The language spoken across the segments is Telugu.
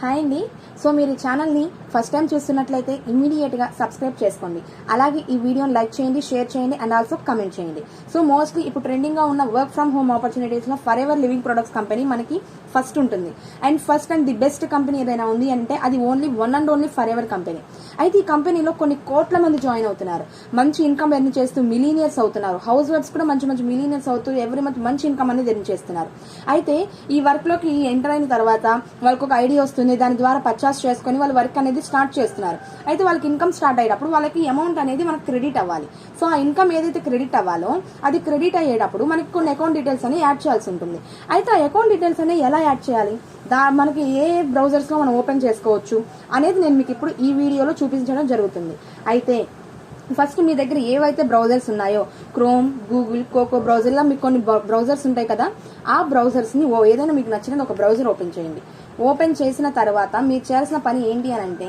హాయ్ అండి. సో మీరు ఈ ఛానల్ని ఫస్ట్ టైం చూస్తున్నట్లయితే ఇమ్మీడియట్గా సబ్స్క్రైబ్ చేసుకోండి. అలాగే ఈ వీడియోని లైక్ చేయండి, షేర్ చేయండి అండ్ ఆల్సో కమెంట్ చేయండి. సో మోస్ట్లీ ఇప్పుడు ట్రెండింగ్గా ఉన్న వర్క్ ఫ్రమ్ హోమ్ ఆపర్చునిటీస్లో Forever Living Products company మనకి ఫస్ట్ ఉంటుంది. And first and the best company ఏదైనా ఉంది అంటే అది only one and only Forever company. అయితే ఈ కంపెనీలో కొన్ని కోట్ల మంది జాయిన్ అవుతున్నారు. మంచి ఇన్కమ్ ఎర్న్ చేస్తూ మిలీనియర్స్ అవుతున్నారు. హౌస్ వైఫ్స్ కూడా మంచి మంచి మిలీనియర్స్ అవుతూ ఎవ్రీ మంత్ మంచి ఇన్కమ్ అనేది ఎర్న్ చేస్తున్నారు. అయితే ఈ వర్క్ లోకి ఎంటర్ అయిన తర్వాత వాళ్ళకి ఒక ఐడియా వస్తుంది. దాని ద్వారా పర్చేస్ చేసుకుని వాళ్ళు వర్క్ అనేది స్టార్ట్ చేస్తున్నారు. అయితే వాళ్ళకి ఇన్కమ్ స్టార్ట్ అయ్యేటప్పుడు వాళ్ళకి అమౌంట్ అనేది మనకు క్రెడిట్ అవ్వాలి. సో ఆ ఇన్కమ్ ఏదైతే క్రెడిట్ అవ్వాలో అది క్రెడిట్ అయ్యేటప్పుడు మనకి కొన్ని అకౌంట్ డీటెయిల్స్ అని యాడ్ చేయాల్సి ఉంటుంది. అయితే ఆ అకౌంట్ డీటెయిల్స్ అనేవి ఎలా యాడ్ చేయాలి, మనకి ఏ బ్రౌజర్స్ లో మనం ఓపెన్ చేసుకోవచ్చు అనేది నేను మీకు ఇప్పుడు ఈ వీడియోలో చూపించడం జరుగుతుంది. అయితే ఫస్ట్ మీ దగ్గర ఏవైతే బ్రౌజర్స్ ఉన్నాయో క్రోమ్, గూగుల్, కోకో బ్రౌజర్లో మీకు కొన్ని బ్రౌజర్స్ ఉంటాయి కదా, ఆ బ్రౌజర్స్ ని ఏదైనా మీకు నచ్చినది ఒక బ్రౌజర్ ఓపెన్ చేయండి. ఓపెన్ చేసిన తర్వాత మీరు చేయాల్సిన పని ఏంటి అని అంటే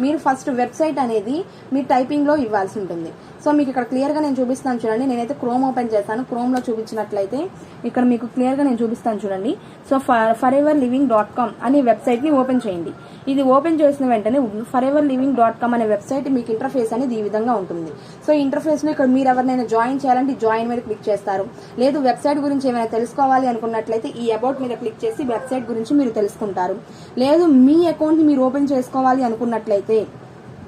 మీరు ఫస్ట్ వెబ్సైట్ అనేది మీరు టైపింగ్ లో ఇవ్వాల్సి ఉంటుంది. సో మీకు ఇక్కడ క్లియర్ గా నేను చూపిస్తాను చూడండి. నేనైతే క్రోమ్ ఓపెన్ చేస్తాను. క్రోమ్ లో చూపించినట్లయితే ఇక్కడ మీకు క్లియర్ గా నేను చూపిస్తాను చూడండి. సో foreverliving.com అనే వెబ్సైట్ ని ఓపెన్ చేయండి. ఇది ఓపెన్ చేసిన వెంటనే foreverliving.com అనే వెబ్సైట్ మీకు ఇంటర్ఫేస్ అనేది ఈ విధంగా ఉంటుంది. సో ఈ ఇంటర్ఫేస్ లో ఇక్కడ మీరు ఎవరినైనా జాయిన్ చేయాలంటే జాయిన్ మీద క్లిక్ చేస్తారు. లేదు వెబ్సైట్ గురించి ఏమైనా తెలుసుకోవాలి అనుకున్నట్లయితే ఈ అబౌట్ మీద క్లిక్ చేసి వెబ్సైట్ గురించి మీరు తెలుసుకుంటారు. లేదు మీ అకౌంట్ ని మీరు ఓపెన్ చేసుకోవాలి అనుకున్నట్లయితే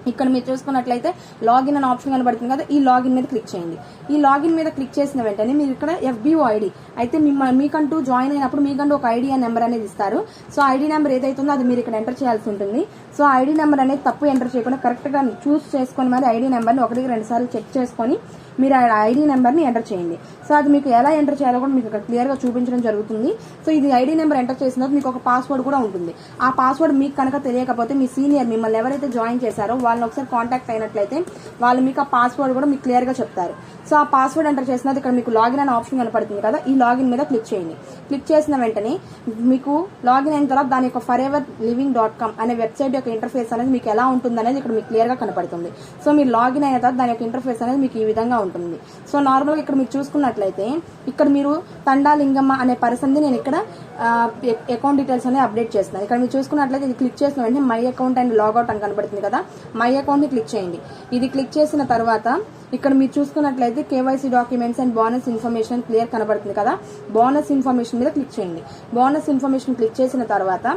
ఇక్కడ మీరు చూసుకున్నట్లయితే లాగిన్ అనే ఆప్షన్ కనబడుతుంది కదా, ఈ లాగిన్ మీద క్లిక్ చేయండి. ఈ లాగిన్ మీద క్లిక్ చేసిన వెంటనే మీరు ఇక్కడ FBO ఐడి అయితే మీకంటూ జాయిన్ అయినప్పుడు మీకంటూ ఒక ఐడి నెంబర్ అనేది ఇస్తారు. సో ఐడి నెంబర్ ఏదైతే ఉందో అది మీరు ఇక్కడ ఎంటర్ చేయాల్సి ఉంటుంది. సో ఐడి నెంబర్ అనేది తప్పు ఎంటర్ చేయకుండా కరెక్ట్ గా చూస్ చేసుకొని మరి ఐడి నెంబర్ని 1-2 సార్లు చెక్ చేసుకొని మీరు ఆ ఐడి నెంబర్ని ఎంటర్ చేయండి. సో అది మీకు ఎలా ఎంటర్ చేయాలో కూడా మీకు ఇక్కడ క్లియర్ గా చూపించడం జరుగుతుంది. సో ఇది ఐడి నెంబర్ ఎంటర్ చేసిన తర్వాత మీకు ఒక పాస్వర్డ్ కూడా ఉంటుంది. ఆ పాస్వర్డ్ మీకు కనుక తెలియకపోతే మీ సీనియర్ మిమ్మల్ని ఎవరైతే జాయిన్ చేశారో వాళ్ళని ఒకసారి కాంటాక్ట్ అయినట్లయితే వాళ్ళు మీకు ఆ పాస్వర్డ్ కూడా మీకు క్లియర్ గా చెప్తారు. సో ఆ పాస్వర్డ్ ఎంటర్ చేసినది ఇక్కడ మీకు లాగిన్ అనే ఆప్షన్ కనపడుతుంది కదా, ఈ లాగిన్ మీద క్లిక్ చేయండి. క్లిక్ చేసిన వెంటనే మీకు లాగిన్ అయిన తర్వాత దాని యొక్క foreverliving.com అనే వెబ్సైట్ యొక్క ఇంటర్ఫేస్ అనేది మీకు ఎలా ఉంటుంది అనేది ఇక్కడ మీకు క్లియర్ గా కనపడుతుంది. సో మీరు లాగిన్ అయిన తర్వాత దాని యొక్క ఇంటర్ఫేస్ అనేది మీకు ఈ విధంగా ఉంటుంది. సో నార్మల్ గా ఇక్కడ మీరు చూసుకున్నట్లయితే ఇక్కడ మీరు తండా లింగమ్మ అనే పర్సన్ నేను ఇక్కడ అకౌంట్ డీటెయిల్స్ అనేది అప్డేట్ చేస్తున్నాను. ఇక్కడ మీరు చూసుకున్నట్లయితే ఇది క్లిక్ చేసిన వెంటనే మై అకౌంట్ అండ్ లాగౌట్ అని కనబడుతుంది కదా, మై అకౌంట్ ని క్లిక్ చేయండి. ఇది క్లిక్ చేసిన తర్వాత ఇక్కడ మీరు చూసుకున్నట్లయితే KYC documents and bonus information clear కనబడుతుంది కదా, బోనస్ ఇన్ఫర్మేషన్ మీద క్లిక్ చేయండి. బోనస్ ఇన్ఫర్మేషన్ క్లిక్ చేసిన తర్వాత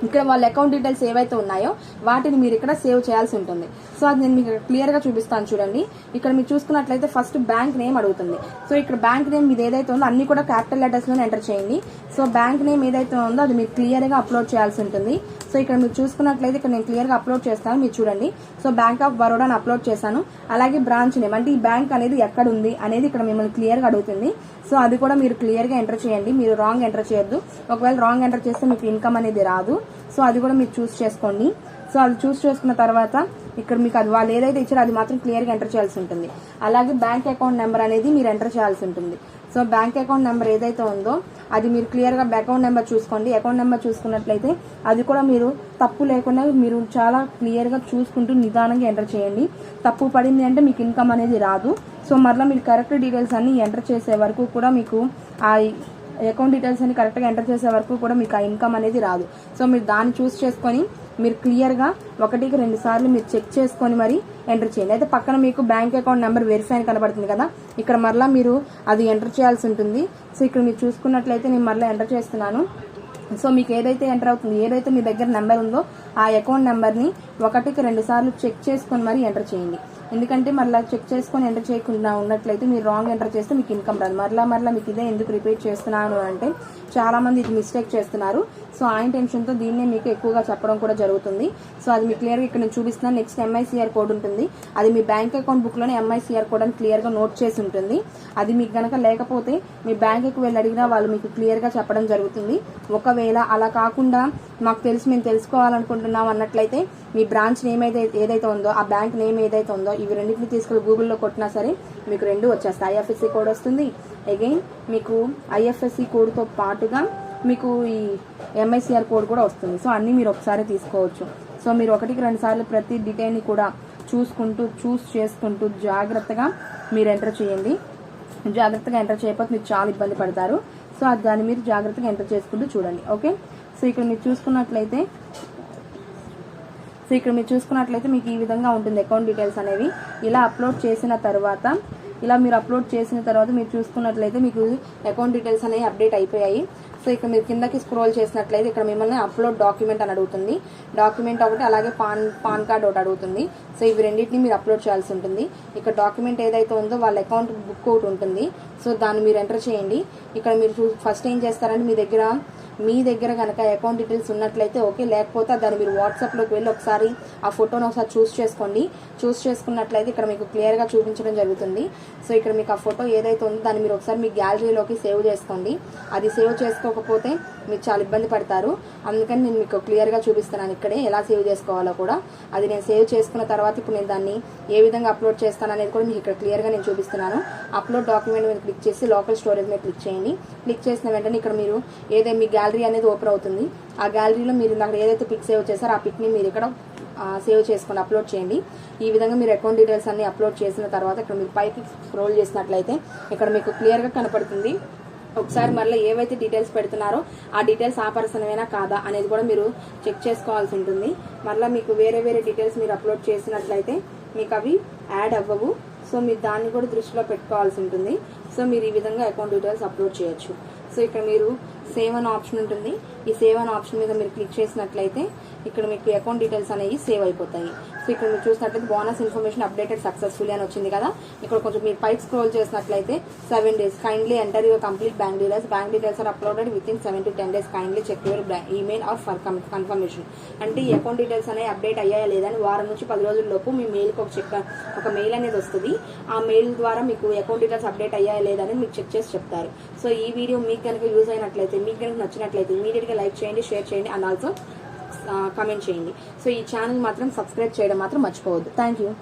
ఇక్కడ వాళ్ళ అకౌంట్ డీటెయిల్స్ ఏవైతే ఉన్నాయో వాటిని మీరు ఇక్కడ సేవ్ చేయాల్సి ఉంటుంది. సో అది నేను మీకు క్లియర్ గా చూపిస్తాను చూడండి. ఇక్కడ మీరు చూసుకున్నట్లయితే ఫస్ట్ బ్యాంక్ నేమ్ అడుగుతుంది. సో ఇక్కడ బ్యాంక్ నేమ్ మీద ఏదైతే ఉందో అన్ని కూడా క్యాపిటల్ లెటర్స్ లోనే ఎంటర్ చేయండి. సో బ్యాంక్ నేమ్ ఏదైతే ఉందో అది మీరు క్లియర్ గా అప్లోడ్ చేయాల్సి ఉంటుంది. సో ఇక్కడ మీరు చూసుకున్నట్లయితే ఇక్కడ నేను క్లియర్ గా అప్లోడ్ చేస్తాను, మీరు చూడండి. సో బ్యాంక్ ఆఫ్ బరోడా అని అప్లోడ్ చేశాను. అలాగే బ్రాంచ్ నేమ్ అంటే ఈ బ్యాంక్ అనేది ఎక్కడ ఉంది అనేది ఇక్కడ మిమ్మల్ని క్లియర్ గా అడుగుతుంది. సో అది కూడా మీరు క్లియర్ గా ఎంటర్ చేయండి. మీరు రాంగ్ ఎంటర్ చేయొద్దు. ఒకవేళ రాంగ్ ఎంటర్ చేస్తే మీకు ఇన్కమ్ అనేది రాదు. సో అది కూడా మీరు చూస్ చేసుకోండి. సో అది చూస్ చేసుకున్న తర్వాత ఇక్కడ మీకు అది వాళ్ళు ఏదైతే ఇచ్చారో అది మాత్రం క్లియర్ గా ఎంటర్ చేయాల్సి ఉంటుంది. అలాగే బ్యాంక్ అకౌంట్ నెంబర్ అనేది మీరు ఎంటర్ చేయాల్సి ఉంటుంది. సో బ్యాంక్ అకౌంట్ నెంబర్ ఏదైతే ఉందో అది మీరు క్లియర్ గా అకౌంట్ నెంబర్ చూసుకోండి. అకౌంట్ నెంబర్ చూసుకున్నట్లయితే అది కూడా మీరు తప్పు లేకుండా మీరు చాలా క్లియర్ గా చూసుకుంటూ నిదానంగా ఎంటర్ చేయండి. తప్పు పడింది అంటే మీకు ఇన్కమ్ అనేది రాదు. సో మరలా మీరు కరెక్ట్ డీటెయిల్స్ అన్ని ఎంటర్ చేసే వరకు కూడా మీకు ఆ అకౌంట్ డీటెయిల్స్ అన్ని కరెక్ట్ గా ఎంటర్ చేసే వరకు కూడా మీకు ఆ ఇన్కమ్ అనేది రాదు. సో మీరు దాన్ని చూస్ చేసుకొని మీరు క్లియర్ గా 1-2 సార్లు మీరు చెక్ చేసుకొని మరి ఎంటర్ చేయండి. అయితే పక్కన మీకు బ్యాంక్ అకౌంట్ నెంబర్ వెరిఫై అని కనబడుతుంది కదా, ఇక్కడ మరలా మీరు అది ఎంటర్ చేయాల్సి ఉంటుంది. సో ఇక్కడ మీరు చూసుకున్నట్లయితే నేను మరలా ఎంటర్ చేస్తున్నాను. సో మీకు ఏదైతే ఎంటర్ అవుతుంది, ఏదైతే మీ దగ్గర నెంబర్ ఉందో ఆ అకౌంట్ నెంబర్ని 1-2 సార్లు చెక్ చేసుకొని మరి ఎంటర్ చేయండి. ఎందుకంటే మరలా చెక్ చేసుకొని ఎంటర్ చేయకుండా ఉన్నట్లయితే మీరు రాంగ్ ఎంటర్ చేస్తే మీకు ఇన్కమ్ రాదు. మరలా మీకు ఇదే ఎందుకు రిపీట్ చేస్తున్నాను అంటే చాలా మంది ఇది మిస్టేక్ చేస్తున్నారు. సో ఆ ఇంటెన్షన్తో దీన్నే మీకు ఎక్కువగా చెప్పడం కూడా జరుగుతుంది. సో అది మీకు క్లియర్గా ఇక్కడ నేను చూపిస్తున్నాను. నెక్స్ట్ MICR కోడ్ ఉంటుంది. అది మీ బ్యాంక్ అకౌంట్ బుక్ లోనే MICR కోడ్ అని క్లియర్ గా నోట్ చేసి ఉంటుంది. అది మీకు గనక లేకపోతే మీ బ్యాంకుకి వెళ్ళి అడిగినా వాళ్ళు మీకు క్లియర్ గా చెప్పడం జరుగుతుంది. ఒకవేళ అలా కాకుండా మాకు తెలిసి మేము తెలుసుకోవాలనుకుంటున్నాం అన్నట్లయితే మీ బ్రాంచ్ నేమ్ ఏదైతే ఉందో ఆ బ్యాంక్ నేమ్ ఏదైతే ఉందో ఇవి రెండింటిని తీసుకెళ్లి గూగుల్లో కొట్టినా సరే మీకు 2 వచ్చేస్తాయి. IFSC కోడ్ వస్తుంది. అగైన్ మీకు IFSC కోడ్తో పాటుగా మీకు ఈ MICR కోడ్ కూడా వస్తుంది. సో అన్ని మీరు ఒకసారి తీసుకోవచ్చు. సో మీరు 1-2 సార్లు ప్రతి డీటెయిల్ని కూడా చూస్ చేసుకుంటూ జాగ్రత్తగా మీరు ఎంటర్ చేయండి. జాగ్రత్తగా ఎంటర్ చేయకపోతే మీరు చాలా ఇబ్బంది పడతారు. సో దాన్ని మీరు జాగ్రత్తగా ఎంటర్ చేసుకుంటూ చూడండి. ఓకే. సో ఇక్కడ మీరు చూసుకున్నట్లయితే ఇక్కడ మీరు చూసుకున్నట్లయితే మీకు ఈ విధంగా ఉంటుంది అకౌంట్ డీటెయిల్స్ అనేవి. ఇలా అప్లోడ్ చేసిన తర్వాత మీరు చూసుకున్నట్లయితే మీకు అకౌంట్ డీటెయిల్స్ అనేవి అప్డేట్ అయిపోయాయి. సో ఇక్కడ మీరు కిందకి స్క్రోల్ చేసినట్లయితే ఇక్కడ మిమ్మల్ని అప్లోడ్ డాక్యుమెంట్ అని అడుగుతుంది. డాక్యుమెంట్ ఒకటి, అలాగే పాన్ కార్డ్ ఒకటి అడుగుతుంది. సో ఇవి రెండింటిని మీరు అప్లోడ్ చేయాల్సి ఉంటుంది. ఇక్కడ డాక్యుమెంట్ ఏదైతే ఉందో వాళ్ళ అకౌంట్ బుక్ ఒకటి ఉంటుంది. సో దాన్ని మీరు ఎంటర్ చేయండి. ఇక్కడ మీరు ఫస్ట్ ఏం చేస్తారంటే మీ దగ్గర కనుక అకౌంట్ డీటెయిల్స్ ఉన్నట్లయితే ఓకే, లేకపోతే దాన్ని మీరు వాట్సాప్లోకి వెళ్ళి ఒకసారి ఆ ఫోటోను ఒకసారి చూస్ చేసుకోండి. చూస్ చేసుకున్నట్లయితే ఇక్కడ మీకు క్లియర్గా చూపించడం జరుగుతుంది. సో ఇక్కడ మీకు ఆ ఫోటో ఏదైతే ఉందో దాన్ని మీరు ఒకసారి మీ గ్యాలరీలోకి సేవ్ చేసుకోండి. అది సేవ్ చేసుకోకపోతే మీరు చాలా ఇబ్బంది పడతారు. అందుకని నేను మీకు క్లియర్గా చూపిస్తున్నాను ఇక్కడే ఎలా సేవ్ చేసుకోవాలో కూడా. అది నేను సేవ్ చేసుకున్న తర్వాత ఇప్పుడు నేను దాన్ని ఏ విధంగా అప్లోడ్ చేస్తాను అనేది కూడా మీకు ఇక్కడ క్లియర్గా నేను చూపిస్తున్నాను. అప్లోడ్ డాక్యుమెంట్ మీద క్లిక్ చేసి లోకల్ స్టోరేజ్ మీద క్లిక్ చేయండి. క్లిక్ చేసిన వెంటనే ఇక్కడ మీరు ఏదైతే మీ గ్యాలరీ అనేది ఓపెన్ అవుతుంది. ఆ గ్యాలరీలో మీరు అక్కడ ఏదైతే పిక్ సేవ్ చేశారో ఆ పిక్ని మీరు ఇక్కడ సేవ్ చేసుకొని అప్లోడ్ చేయండి. ఈ విధంగా మీరు అకౌంట్ డీటెయిల్స్ అన్ని అప్లోడ్ చేసిన తర్వాత ఇక్కడ మీరు పైకి స్క్రోల్ చేసినట్లయితే ఇక్కడ మీకు క్లియర్గా కనపడుతుంది. ఒకసారి మళ్ళీ ఏవైతే డీటెయిల్స్ పెడుతున్నారో ఆ డీటెయిల్స్ ఆ పర్సన్వేనా కాదా అనేది కూడా మీరు చెక్ చేసుకోవాల్సి ఉంటుంది. మళ్ళీ మీకు వేరే డీటెయిల్స్ మీరు అప్లోడ్ చేసినట్లయితే మీకు అవి యాడ్ అవ్వవు. సో మీరు దాన్ని కూడా దృష్టిలో పెట్టుకోవాల్సి ఉంటుంది. సో మీరు ఈ విధంగా అకౌంట్ డీటెయిల్స్ అప్లోడ్ చేయొచ్చు. సో ఇక్కడ మీరు సేవ్ అనే ఆప్షన్ ఉంటుంది. ఈ సేవ్ అనే ఆప్షన్ మీద మీరు క్లిక్ చేసినట్లయితే ఇక్కడ మీకు అకౌంట్ డీటెయిల్స్ అనేవి సేవ్ అయిపోతాయి. సో ఇక్కడ మీరు చూసినట్లయితే బోనస్ ఇన్ఫర్మేషన్ అప్డేటెడ్ సక్సెస్ఫుల్లీ అని వచ్చింది కదా. ఇక్కడ కొంచెం మీరు పైకి స్క్రోల్ చేసినట్లయితే 7 days kindly enter your complete bank details are uploaded with in 7 to 10 days kindly check your email or for confirmation. అంటే ఈ అకౌంట్ డీటెయిల్స్ అనేవి అప్డేట్ అయ్యాయా లేదని వారం నుంచి 10 రోజుల లోపు మీ మెయిల్కి ఒక మెయిల్ అనేది వస్తుంది. ఆ మెయిల్ ద్వారా మీకు అకౌంట్ డీటెయిల్స్ అప్డేట్ అయ్యాయా లేదని మీకు చెక్ చేసి చెప్తారు. సో ఈ వీడియో మీకు కనుక యూజ్ అయినట్లయితే, మీకు కనుక నచ్చినట్లయితే ఇమీడియట్గా లైక్ చేయండి, షేర్ చేయండి అండ్ ఆల్సో కామెంట్ చేయండి. సో ఈ ఛానల్ మాత్రం సబ్స్క్రైబ్ చేయడం మాత్రం మర్చిపోవద్దు. Thank you.